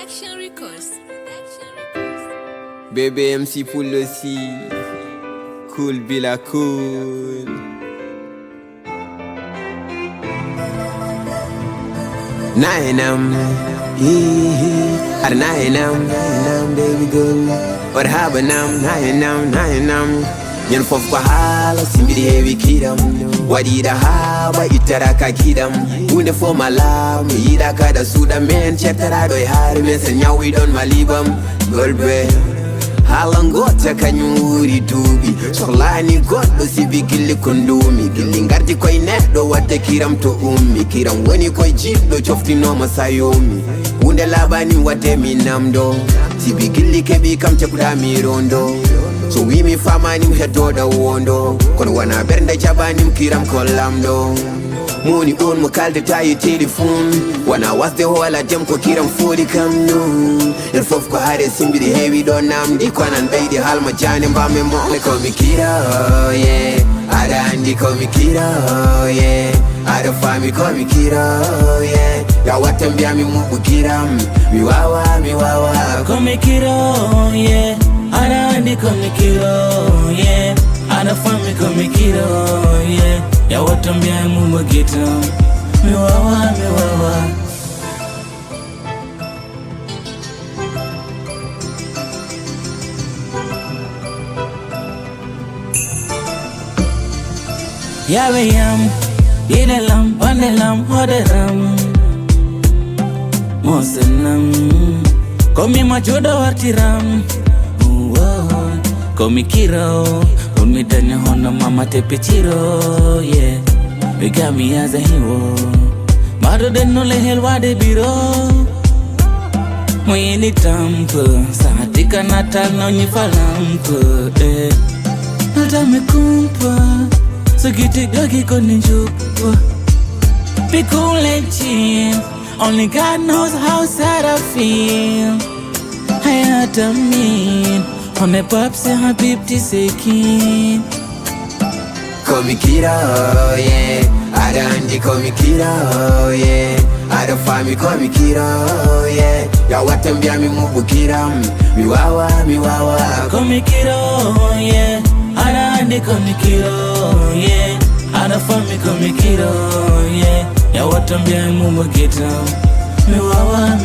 Production Records. Bébé MC POULO aussi. Cool Bila cool. Nainam, nainam, baby girl. What happened now? Nainam. Yan fof kwa hala simbiri heavy kidam. Wadida haba itaraka kidam. Une for malam ida kada suda men chetara do hari men senya we don malibam. Girl be halangota kanyuri dubi. Solani god do sibi gilli kundumi. Gilli ngarti koi nedo wate kiram to Kiram weni koi jibdo chofti no masayomi. Unde labani wate minamdo. Sibi gilli kebi kam chakura mirondo. So we me famani mhedo da wondo. Kono wana bernda chabani mkiram kolamdo. Muni on mukalde tayi telephone. Wana was the whole jam ko kiram fodi kam no. Fof ko hare simbiri heavy don nam di kwanan baby halma jani mba me mo. Me call me Kirow, yeah. Ada andi call me Kirow, yeah. Ada fami call me Kirow, yeah. Ya watambia mi mubu kiram. Mi wawa. Call me Kirow, yeah. Ada andi call me Kirow, yeah. Ada fami call me Kirow, yeah. Ya watambia mi mubu kiram. Mi wawa. Yawe yam, yedelam, pandelam, hoderam Mosenam, komi majoda wartiram Komi Kirow, komi tanya hona mama tepe chiro, yeah We got me as a hero Mado den no le helwa de biro Mweni tampo, saatika natal na unyifalampo, eh Natame kumpa So get it doggy couldn't joke. Be cool and chill. Only God knows how sad I feel. I had to mean. On the pops and her baby seeking. Call me Kirow, yeah. Ada andi call me Kirow, yeah. Ada fami call me Kirow, yeah. Ya watambia mi mubu kiram. Mi wawa. Call me Kirow, yeah. Ada andi call me Kirow, yeah. Ada fami call me Kirow, yeah. Ya watambia mi mubu kiram. Mi wawa.